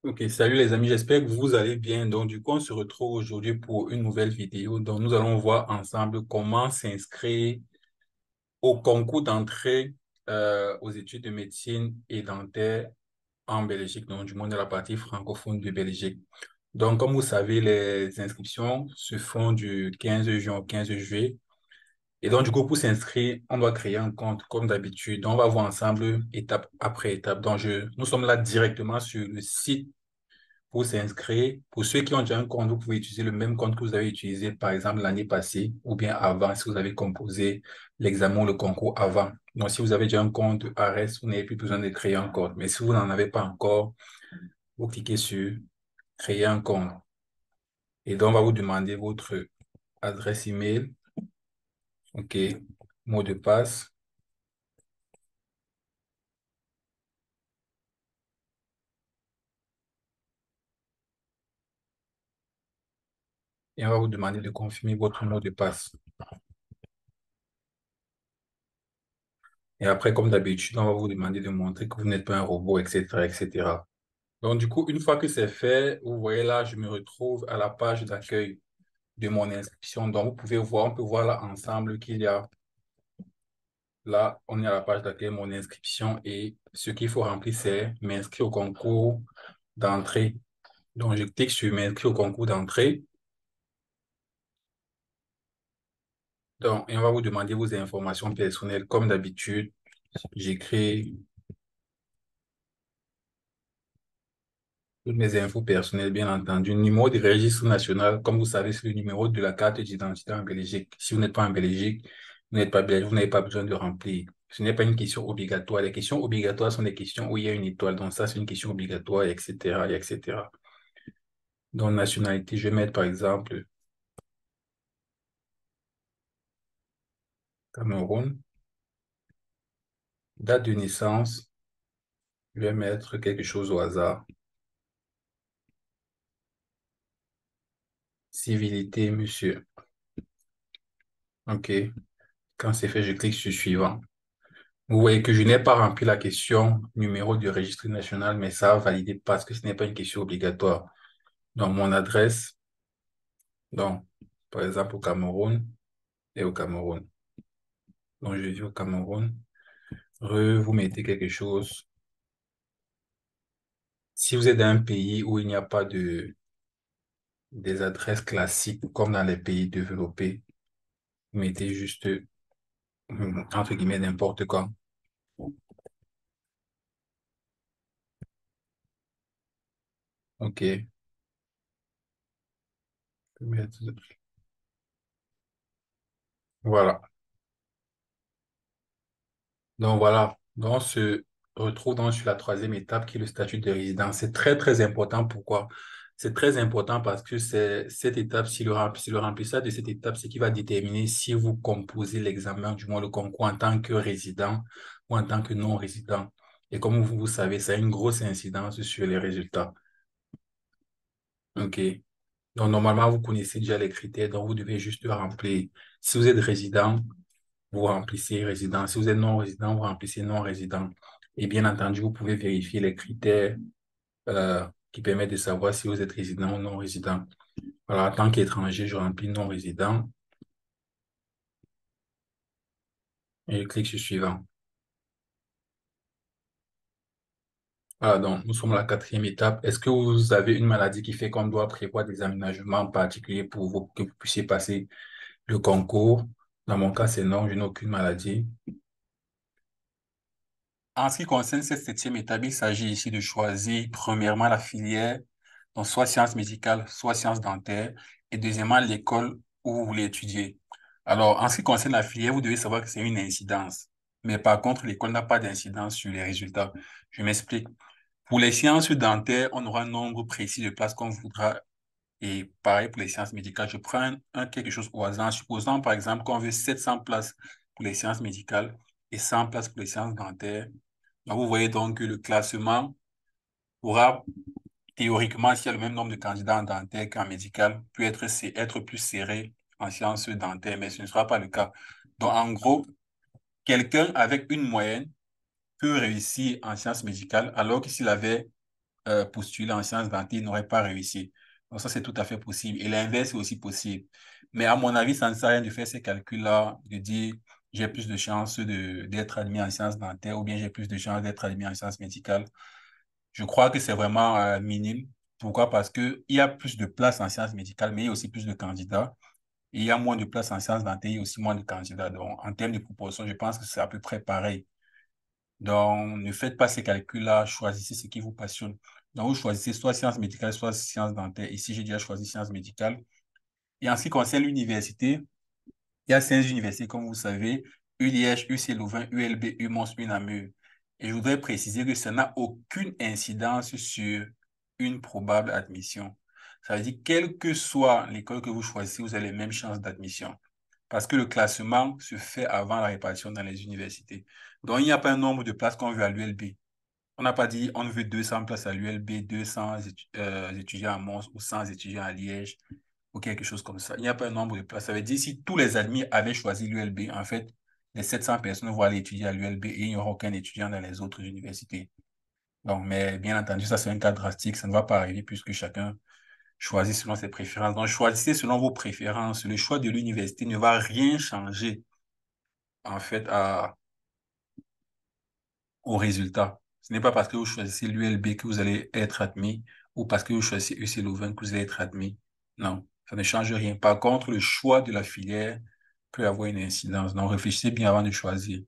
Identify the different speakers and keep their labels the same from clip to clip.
Speaker 1: Ok, salut les amis, j'espère que vous allez bien. Donc, du coup, on se retrouve aujourd'hui pour une nouvelle vidéo. Donc, nous allons voir ensemble comment s'inscrire au concours d'entrée aux études de médecine et dentaire en Belgique, donc du moins de la partie francophone de Belgique. Donc, comme vous savez, les inscriptions se font du 15 juin au 15 juillet. Et donc, du coup, pour s'inscrire, on doit créer un compte comme d'habitude. Donc, on va voir ensemble étape après étape. Donc, nous sommes là directement sur le site pour s'inscrire. Pour ceux qui ont déjà un compte, vous pouvez utiliser le même compte que vous avez utilisé, par exemple, l'année passée ou bien avant, si vous avez composé l'examen ou le concours avant. Donc, si vous avez déjà un compte ARES, vous n'avez plus besoin de créer un compte. Mais si vous n'en avez pas encore, vous cliquez sur Créer un compte. Et donc, on va vous demander votre adresse email, OK, mot de passe. Et on va vous demander de confirmer votre mot de passe. Et après, comme d'habitude, on va vous demander de montrer que vous n'êtes pas un robot, etc., etc. Donc, du coup, une fois que c'est fait, vous voyez là, je me retrouve à la page d'accueil de mon inscription. Donc, vous pouvez voir, on peut voir là ensemble qu'il y a, là, on est à la page d'accueil de mon inscription et ce qu'il faut remplir, c'est m'inscrire au concours d'entrée. Donc, je clique sur m'inscrire au concours d'entrée. Donc, et on va vous demander vos informations personnelles. Comme d'habitude, j'écris toutes mes infos personnelles, bien entendu. Numéro de registre national, comme vous savez, c'est le numéro de la carte d'identité en Belgique. Si vous n'êtes pas en Belgique, vous n'êtes pas belge, vous n'avez pas besoin de remplir. Ce n'est pas une question obligatoire. Les questions obligatoires sont des questions où il y a une étoile. Donc ça, c'est une question obligatoire, etc., etc. Donc, nationalité, je vais mettre par exemple Cameroun. Date de naissance, je vais mettre quelque chose au hasard. Civilité, monsieur. OK. Quand c'est fait, je clique sur suivant. Vous voyez que je n'ai pas rempli la question numéro du registre national, mais ça a validé parce que ce n'est pas une question obligatoire. Donc, mon adresse, donc, par exemple, au Cameroun et au Cameroun. Donc, je vis au Cameroun. Vous mettez quelque chose. Si vous êtes dans un pays où il n'y a pas des adresses classiques comme dans les pays développés, vous mettez juste, entre guillemets, n'importe quoi. OK. Voilà. Donc voilà, donc on se retrouve donc sur la troisième étape qui est le statut de résident. C'est très très important. Pourquoi? C'est très important parce que c'est cette étape, si le remplissage de cette étape, c'est qui va déterminer si vous composez l'examen, du moins le concours en tant que résident ou en tant que non-résident. Et comme vous savez, ça a une grosse incidence sur les résultats. OK. Donc normalement, vous connaissez déjà les critères, donc vous devez juste remplir. Si vous êtes résident, vous remplissez résident. Si vous êtes non-résident, vous remplissez non-résident. Et bien entendu, vous pouvez vérifier les critères qui permettent de savoir si vous êtes résident ou non-résident. Voilà, en tant qu'étranger, je remplis non-résident et je clique sur suivant. Voilà, donc nous sommes à la quatrième étape. Est-ce que vous avez une maladie qui fait qu'on doit prévoir des aménagements particuliers pour vous, que vous puissiez passer le concours? Dans mon cas, c'est non, je n'ai aucune maladie. En ce qui concerne cette septième étape, il s'agit ici de choisir premièrement la filière, donc soit sciences médicales, soit sciences dentaires, et deuxièmement l'école où vous voulez étudier. Alors, en ce qui concerne la filière, vous devez savoir que c'est une incidence. Mais par contre, l'école n'a pas d'incidence sur les résultats. Je m'explique. Pour les sciences dentaires, on aura un nombre précis de places qu'on voudra. Et pareil pour les sciences médicales. Je prends quelque chose au hasard. Supposons par exemple qu'on veut 700 places pour les sciences médicales et 100 places pour les sciences dentaires. Donc, vous voyez donc que le classement pourra, théoriquement, s'il y a le même nombre de candidats en dentaire qu'en médical, peut être plus serré en sciences dentaires, mais ce ne sera pas le cas. Donc, en gros, quelqu'un avec une moyenne peut réussir en sciences médicales, alors que s'il avait postulé en sciences dentaires, ils n'auraient pas réussi. Donc ça, c'est tout à fait possible. Et l'inverse est aussi possible. Mais à mon avis, ça ne sert à rien de faire ces calculs-là, de dire j'ai plus de chances d'être admis en sciences dentaires ou bien j'ai plus de chances d'être admis en sciences médicales. Je crois que c'est vraiment minime. Pourquoi? Parce que il y a plus de places en sciences médicales, mais il y a aussi plus de candidats. Et il y a moins de places en sciences dentaires, il y a aussi moins de candidats. Donc, en termes de proportion, je pense que c'est à peu près pareil. Donc, ne faites pas ces calculs-là, choisissez ce qui vous passionne. Donc, vous choisissez soit sciences médicales, soit sciences dentaires. Ici, j'ai déjà choisi sciences médicales. Et en ce qui concerne l'université, il y a 5 universités, comme vous savez, ULiège, UC Louvain, ULB, UMOS, UNAMUR. Et je voudrais préciser que ça n'a aucune incidence sur une probable admission. Ça veut dire, quelle que soit l'école que vous choisissez, vous avez les mêmes chances d'admission. Parce que le classement se fait avant la répartition dans les universités. Donc, il n'y a pas un nombre de places qu'on veut à l'ULB. On n'a pas dit on veut 200 places à l'ULB, 200 étudiants à Mons ou 100 étudiants à Liège ou quelque chose comme ça. Il n'y a pas un nombre de places. Ça veut dire si tous les admis avaient choisi l'ULB, en fait, les 700 personnes vont aller étudier à l'ULB et il n'y aura aucun étudiant dans les autres universités. Donc, mais bien entendu, ça c'est un cas drastique. Ça ne va pas arriver puisque chacun choisit selon ses préférences. Donc, choisissez selon vos préférences. Le choix de l'université ne va rien changer, en fait, au résultat. Ce n'est pas parce que vous choisissez l'ULB que vous allez être admis ou parce que vous choisissez UC Louvain que vous allez être admis. Non, ça ne change rien. Par contre, le choix de la filière peut avoir une incidence. Donc, réfléchissez bien avant de choisir.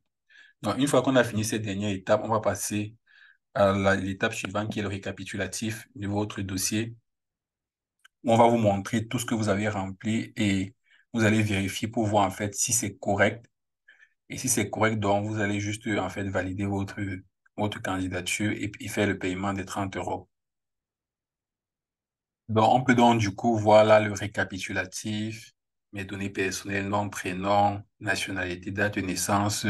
Speaker 1: Donc, une fois qu'on a fini cette dernière étape, on va passer à l'étape suivante qui est le récapitulatif de votre dossier. On va vous montrer tout ce que vous avez rempli et vous allez vérifier pour voir en fait si c'est correct. Et si c'est correct, donc vous allez juste en fait valider votre candidature et puis faire le paiement des 30 euros. Donc on peut donc du coup voir là le récapitulatif, mes données personnelles, nom, prénom, nationalité, date de naissance,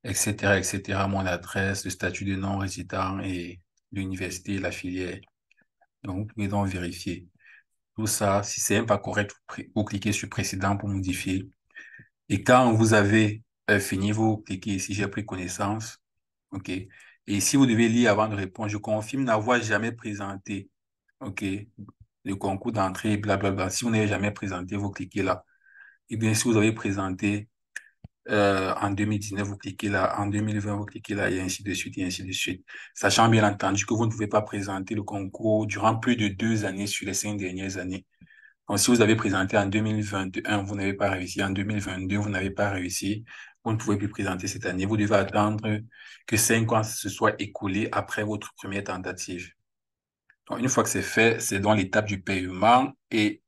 Speaker 1: etc., etc., mon adresse, le statut de non-résident et l'université, la filière. Donc vous pouvez donc vérifier tout ça. Si c'est pas correct, vous cliquez sur précédent pour modifier. Et quand vous avez fini, vous cliquez ici, j'ai pris connaissance. OK. Et si vous devez lire avant de répondre, je confirme n'avoir jamais présenté, OK, le concours d'entrée, blablabla. Si vous n'avez jamais présenté, vous cliquez là. Et bien, si vous avez présenté en 2019, vous cliquez là. En 2020, vous cliquez là, et ainsi de suite, et ainsi de suite. Sachant bien entendu que vous ne pouvez pas présenter le concours durant plus de 2 années sur les 5 dernières années. Donc, si vous avez présenté en 2021, vous n'avez pas réussi. En 2022, vous n'avez pas réussi. Vous ne pouvez plus présenter cette année. Vous devez attendre que 5 ans se soient écoulés après votre première tentative. Donc, une fois que c'est fait, c'est dans l'étape du paiement. Et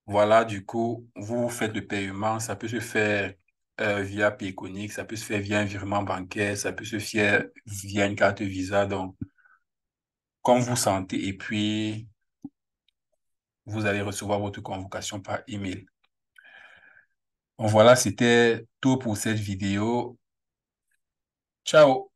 Speaker 1: voilà, du coup, vous faites le paiement. Ça peut se faire via Payconiq, ça peut se faire via un virement bancaire, ça peut se faire via une carte Visa. Donc, comme vous sentez. Et puis, vous allez recevoir votre convocation par email. Bon, voilà, c'était tout pour cette vidéo. Ciao!